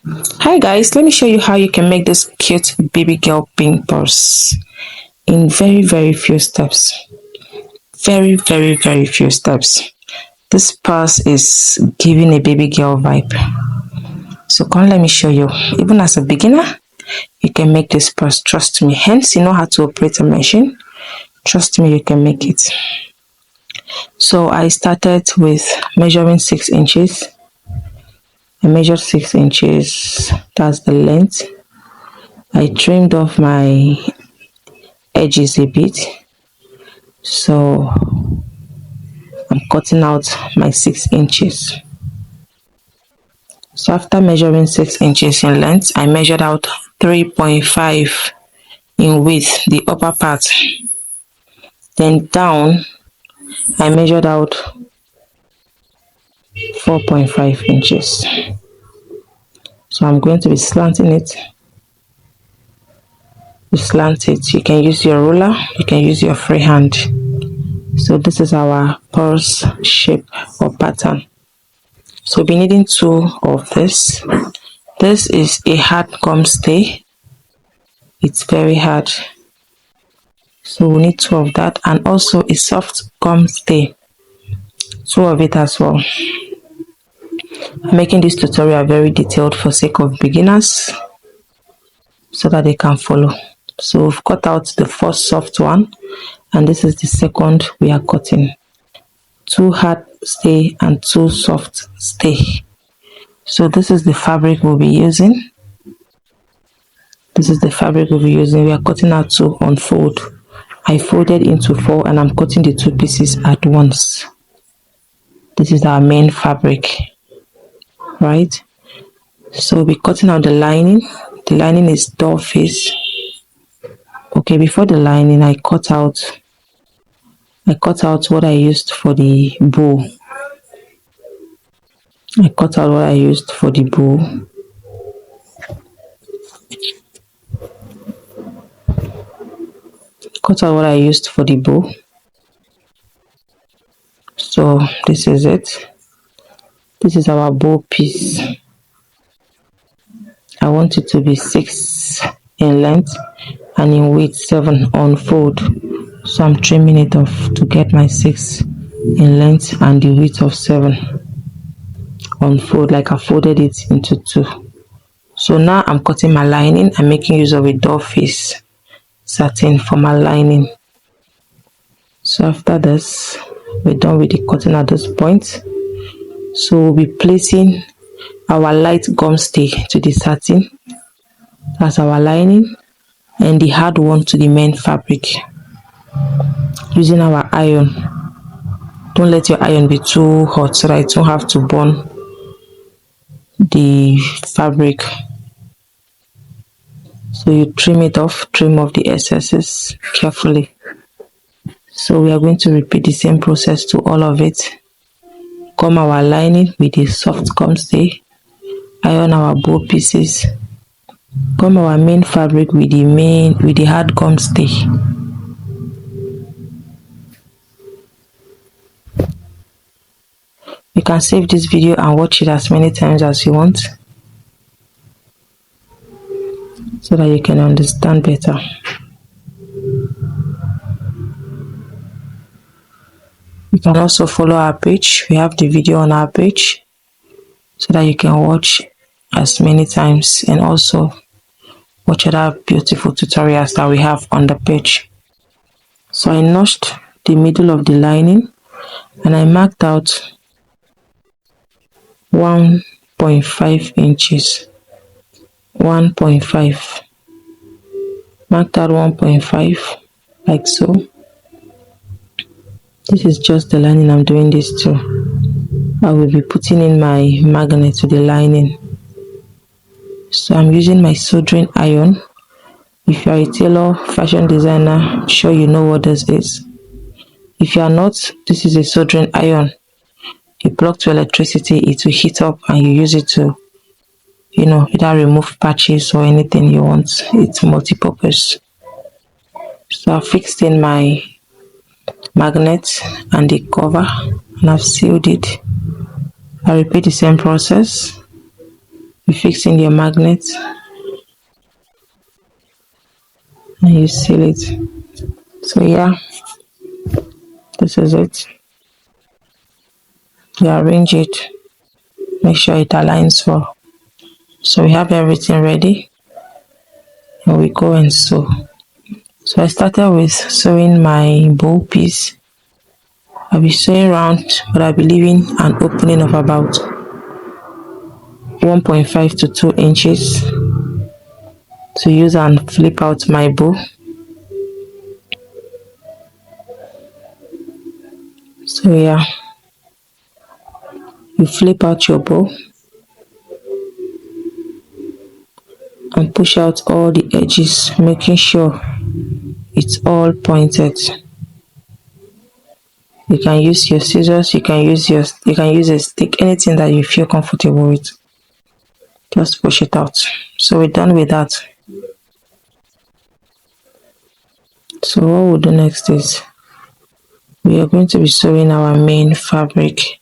Hi guys, let me show you how you can make this cute baby girl pink purse in very few steps. Very few steps. This purse is giving a baby girl vibe. So come let me show you. Even as a beginner, you can make this purse. Trust me. Hence, you know how to operate a machine. Trust me, you can make it. So I started with measuring 6 inches. I measured 6 inches. That's the length. I trimmed off my edges a bit, so I'm cutting out my 6 inches. So after measuring 6 inches in length, I measured out 3.5 in width, the upper part. Then down, I measured out 4.5 inches. So I'm going to be slanting it. You slant it. You can use your ruler, you can use your free hand. So this is our purse shape or pattern. So we'll be needing 2 of this. This is a hard gum stay. It's very hard. So we need 2 of that, and also a soft gum stay. 2 of it as well. I'm making this tutorial very detailed for sake of beginners so that they can follow. So we've cut out the first soft one, and this is the second we are cutting. 2 hard stay and 2 soft stay. So this is the fabric we'll be using. This is the fabric we'll be using. We are cutting out to unfold. I folded into 4 and I'm cutting the 2 pieces at once. This is our main fabric, right? So we'll be cutting out the lining. The lining is doll face. Okay, before the lining, I cut out what I used for the bow. I cut out what I used for the bow. Cut out what I used for the bow. So this is it. This is our bow piece. I want it to be 6 in length and in width 7 on fold. So I'm trimming it off to get my 6 in length and the width of 7 on fold, like I folded it into 2. So now I'm cutting my lining. I'm making use of a doll face satin for my lining. So after this, we're done with the cutting at this point. So we'll be placing our light gum stay to the satin. That's our lining, and the hard one to the main fabric. Using our iron. Don't let your iron be too hot so that it won't have to burn the fabric. So you trim it off, trim off the excesses carefully. So we are going to repeat the same process to all of it. Gum our lining with a soft gum stay. Iron our bow pieces. Gum our main fabric with the hard gum stay. You can save this video and watch it as many times as you want so that you can understand better. You can also follow our page. We have the video on our page so that you can watch as many times and also watch other beautiful tutorials that we have on the page. So I notched the middle of the lining and I marked out 1.5 inches. 1.5. Marked out 1.5 like so. This is just the lining I'm doing this to. I will be putting in my magnet to the lining. So I'm using my soldering iron. If you are a tailor, fashion designer, I'm sure you know what this is. If you are not, this is a soldering iron. You plug to electricity, it will heat up and you use it to, either remove patches or anything you want. It's multi-purpose. So I fixed in my magnet and the cover and I've sealed it. I repeat the same process. You fix in your magnet and you seal it. So yeah, this is it. You arrange it, make sure it aligns well. So we have everything ready and we go and sew. So I started with sewing my bow piece. I'll be sewing round, but I'll be leaving an opening of about 1.5 to 2 inches to use and flip out my bow. So yeah, you flip out your bow and push out all the edges, making sure it's all pointed. You can use your scissors, you can use a stick, anything that you feel comfortable with. Just push it out. So we're done with that. So what we'll do next is we are going to be sewing our main fabric,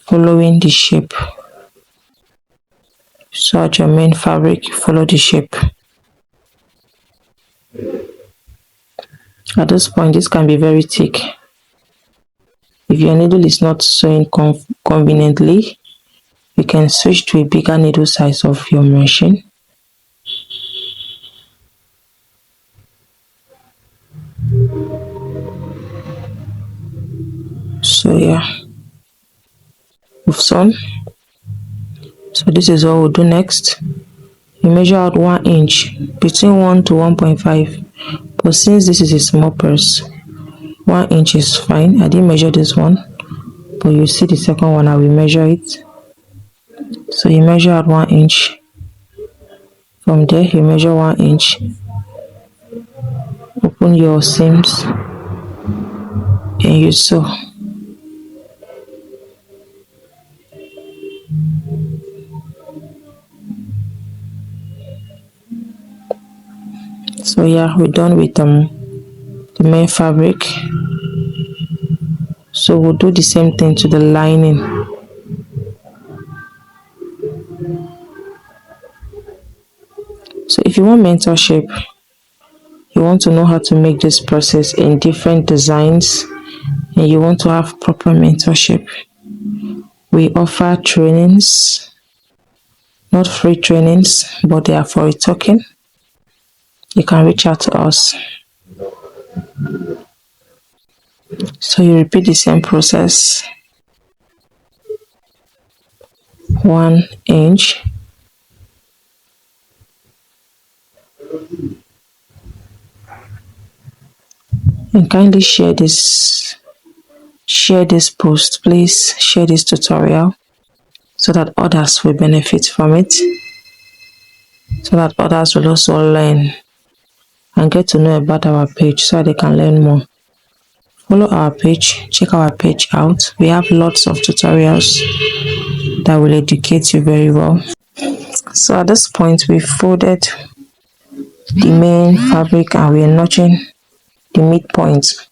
following the shape. Sew out your main fabric, follow the shape. At this point, this can be very thick. If your needle is not sewing conveniently, you can switch to a bigger needle size of your machine. So yeah, we've sewn. So this is what we'll do next. You measure out 1 inch, between 1 to 1.5, but since this is a small purse, 1 inch is fine. I didn't measure this one, but you see the second one, I will measure it. So you measure out 1 inch. From there, you measure 1 inch. Open your seams and you sew. So yeah, we're done with the main fabric. So we'll do the same thing to the lining. So if you want mentorship, you want to know how to make this process in different designs, and you want to have proper mentorship, we offer trainings, not free trainings, but they are for a token. You can reach out to us. So you repeat the same process. 1 inch. And kindly share this post, please share this tutorial so that others will benefit from it, so that others will also learn and get to know about our page so they can learn more. Follow our page, check our page out. We have lots of tutorials that will educate you very well. So at this point, we folded the main fabric and we are notching the midpoint.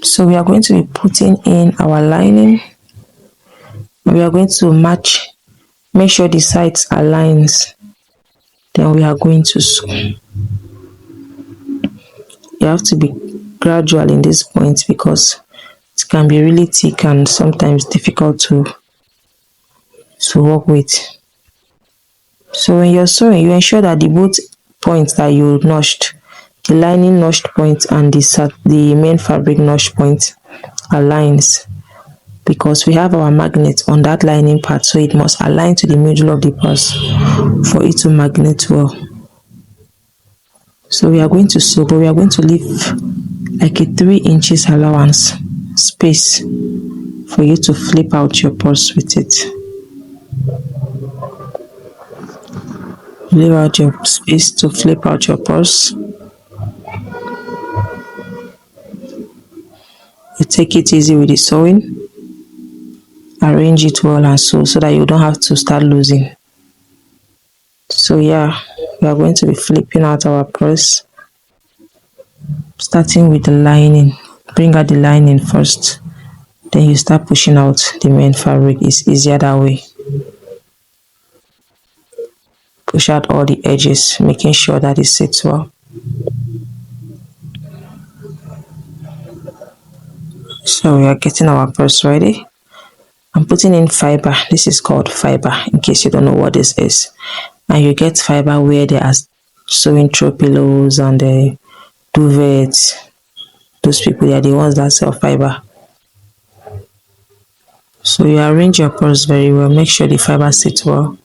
So we are going to be putting in our lining. We are going to make sure the sides aligns. Then we are going to sew. You have to be gradual in this point because it can be really thick and sometimes difficult to work with. So when you're sewing, you ensure that the both points that you notched, the lining notched point and the main fabric notched point aligns, because we have our magnet on that lining part, so it must align to the middle of the purse for it to magnet well. So we are going to sew, but we are going to leave like a 3 inches allowance space for you to flip out your purse with it. Leave out your space to flip out your purse. You take it easy with the sewing. Arrange it well and sew so that you don't have to start losing. So yeah, we are going to be flipping out our purse, starting with the lining. Bring out the lining first, then you start pushing out the main fabric. It's easier that way. push out all the edges, making sure that it sits well. So we are getting our purse ready. I'm putting in fiber. This is called fiber, in case you don't know what this is. And you get fiber where they are sewing through pillows and the duvets. Those people, they are the ones that sell fiber. So you arrange your purse very well. Make sure the fiber sits well.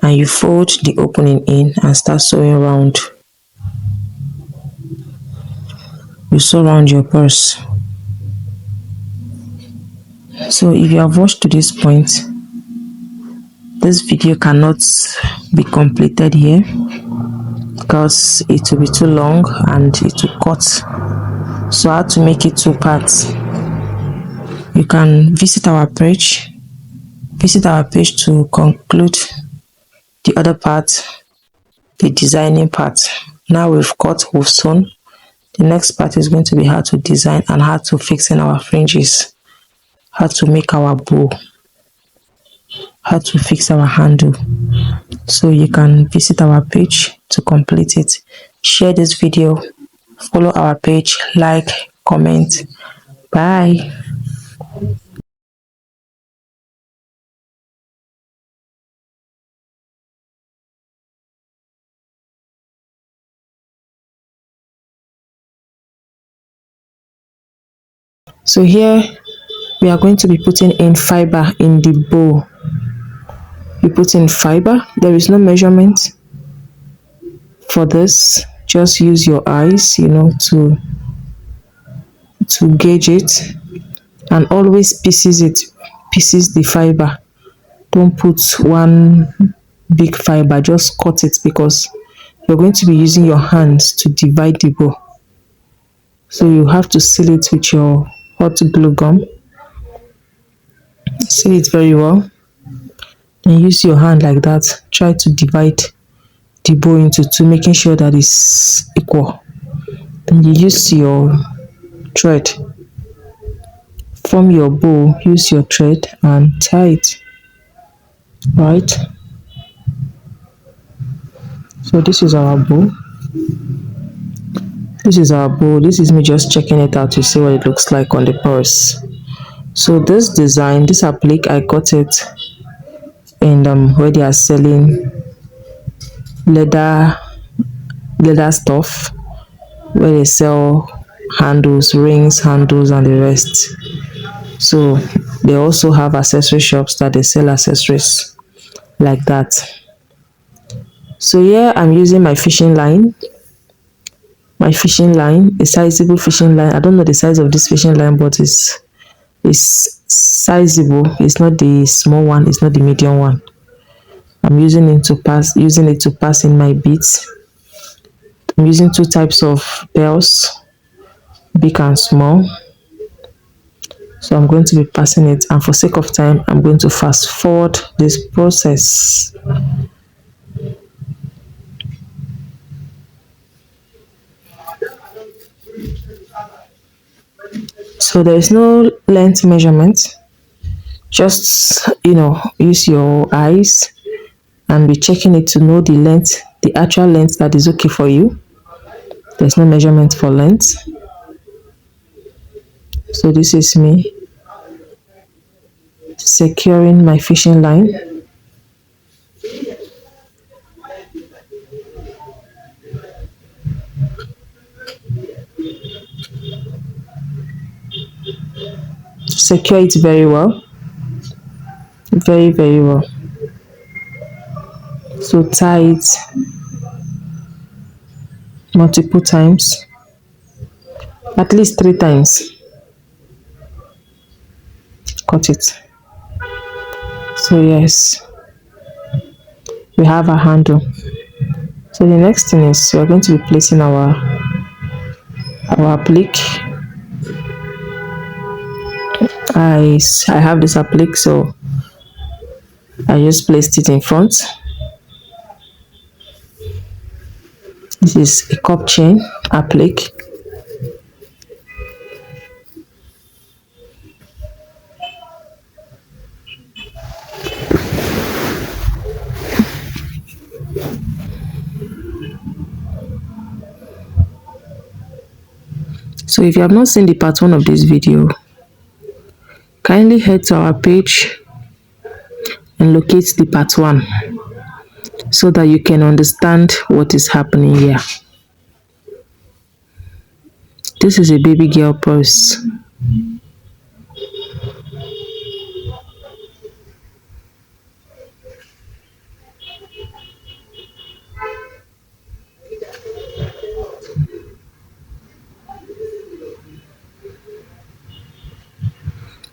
And you fold the opening in and start sewing around. You sew around your purse. So if you have watched to this point, this video cannot be completed here because it will be too long and it will cut. So I had to make it two parts. You can visit our page to conclude the other part, the designing part. Now we've cut, we've sewn. The next part is going to be how to design and how to fix in our fringes, how to make our bow, how to fix our handle. So you can visit our page to complete it. Share this video, follow our page, like, comment. Bye. So here we are going to be putting in fiber in the bow. You put in fiber. There is no measurement for this. Just use your eyes, to gauge it, and always pieces the fiber. Don't put one big fiber, just cut it because you're going to be using your hands to divide the bow. So you have to seal it with your hot glue gum. Seal it very well. And use your hand like that. Try to divide the bow into two, making sure that it's equal. Then you use your thread. Form your bow, use your thread and tie it. Right? So this is our bow. This is our bow. This is me just checking it out to see what it looks like on the purse. So this design, this applique, I got it in where they are selling leather stuff, where they sell handles, rings, handles, and the rest. So they also have accessory shops that they sell accessories like that. So here I'm using my fishing line. A sizable fishing line. I don't know the size of this fishing line, but it's sizable. It's not the small one, it's not the medium one. I'm using it to pass in my beads. I'm using two types of pearls, big and small. So I'm going to be passing it, and for sake of time, I'm going to fast forward this process. So there is no length measurement. Just use your eyes and be checking it to know the length, the actual length that is okay for you. There's no measurement for length. So this is me securing my fishing line. Secure it very well. Very, very well. So tie it multiple times, at least 3 times. Cut it. So yes, we have a handle. So the next thing is we are going to be placing our applique. I have this applique, so I just placed it in front. This is a cup chain applique. So if you have not seen the part 1 of this video, kindly head to our page and locate the part 1 so that you can understand what is happening here. This is a baby girl purse.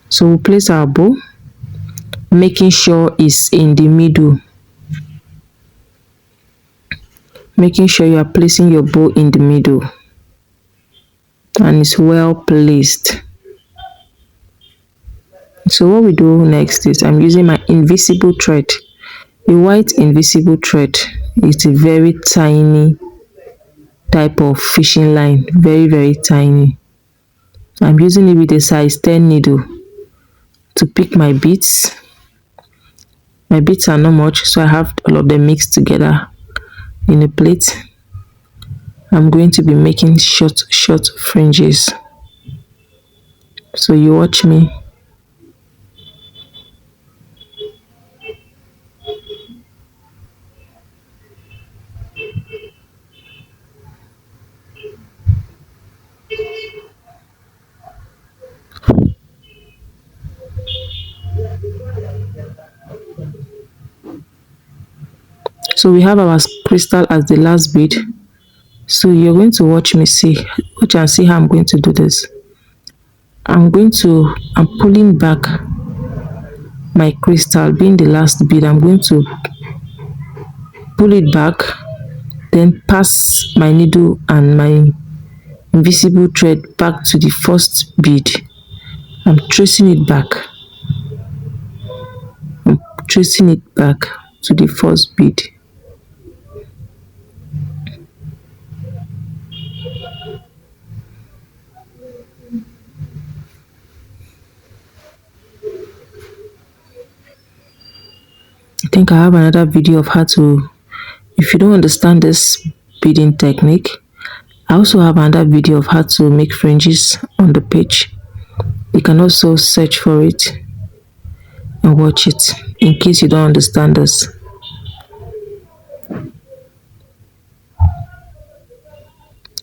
So we'll place our bow, making sure it's in the middle. Making sure you are placing your bow in the middle and it's well placed. So what we do next is I'm using my invisible thread. The white invisible thread is a very tiny type of fishing line, very tiny. I'm using it with a size 10 needle to pick my beads. My beads are not much, so I have all of them mixed together in a plate. I'm going to be making short fringes. So you watch me. So we have our crystal as the last bead. So you're going to watch me watch and see how I'm going to do this. I'm pulling back my crystal, being the last bead. I'm going to pull it back, then pass my needle and my invisible thread back to the first bead. I'm tracing it back. I'm tracing it back to the first bead. I think I have another video of how to, if you don't understand this beading technique, I also have another video of how to make fringes on the page. You can also search for it and watch it in case you don't understand this.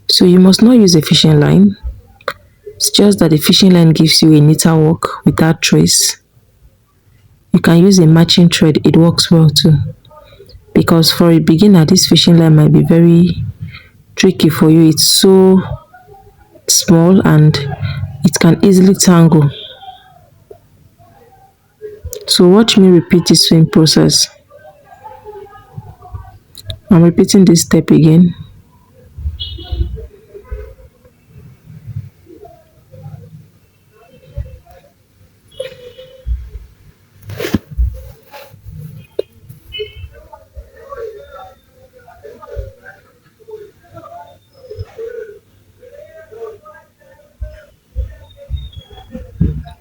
So you must not use a fishing line. It's just that the fishing line gives you a neater work without trace. You can use a matching thread, it works well too. Because for a beginner, this fishing line might be very tricky for you. It's so small and it can easily tangle. So watch me repeat this same process. I'm repeating this step again.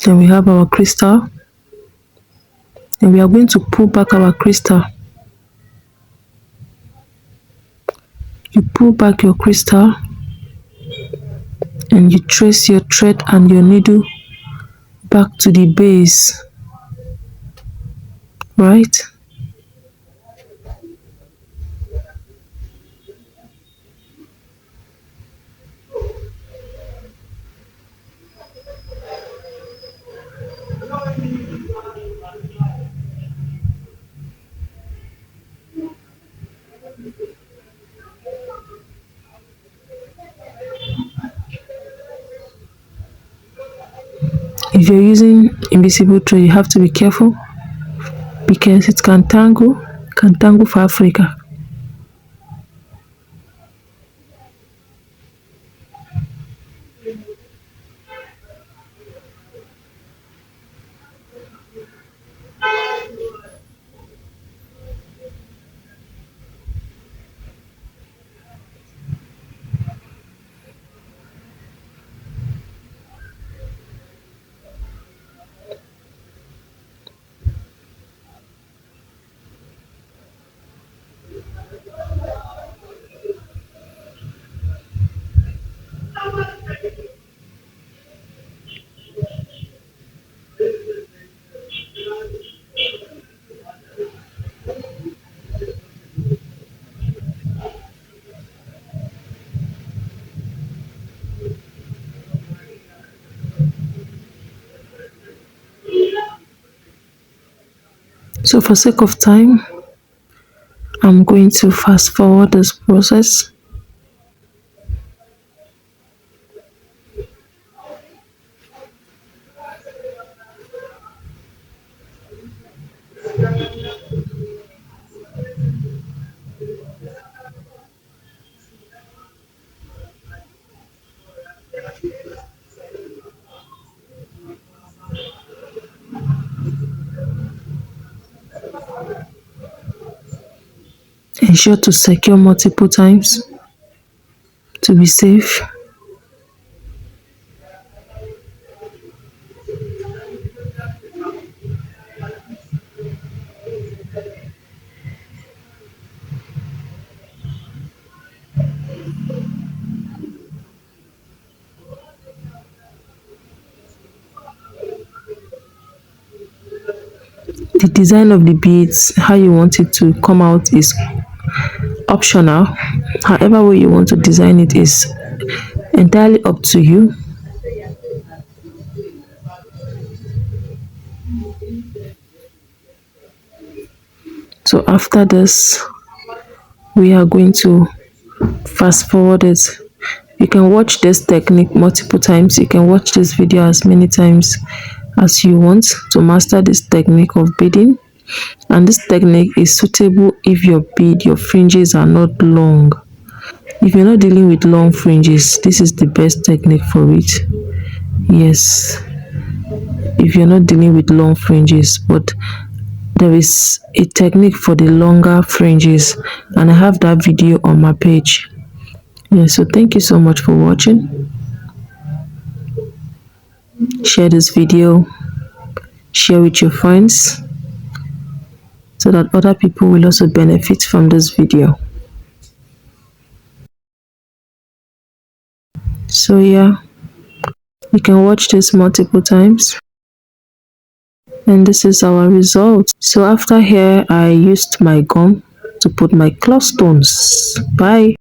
Then we have our crystal. And we are going to pull back our crystal. You pull back your crystal and you trace your thread and your needle back to the base, right? If you're using invisible thread, you have to be careful because it can tangle for Africa. So for sake of time, I'm going to fast forward this process. Ensure to secure multiple times to be safe. The design of the beads, how you want it to come out is optional. However way you want to design it is entirely up to you. So after this, we are going to fast forward it. You can watch this technique multiple times. You can watch this video as many times as you want to master this technique of beading. And this technique is suitable if your fringes are not long. If you're not dealing with long fringes, this is the best technique for it. Yes, if you're not dealing with long fringes, but there is a technique for the longer fringes, and I have that video on my page. Yeah, so thank you so much for watching. Share this video, share with your friends so that other people will also benefit from this video. So yeah, you can watch this multiple times, and this is our result. So after here, I used my gum to put my cloth stones. Bye.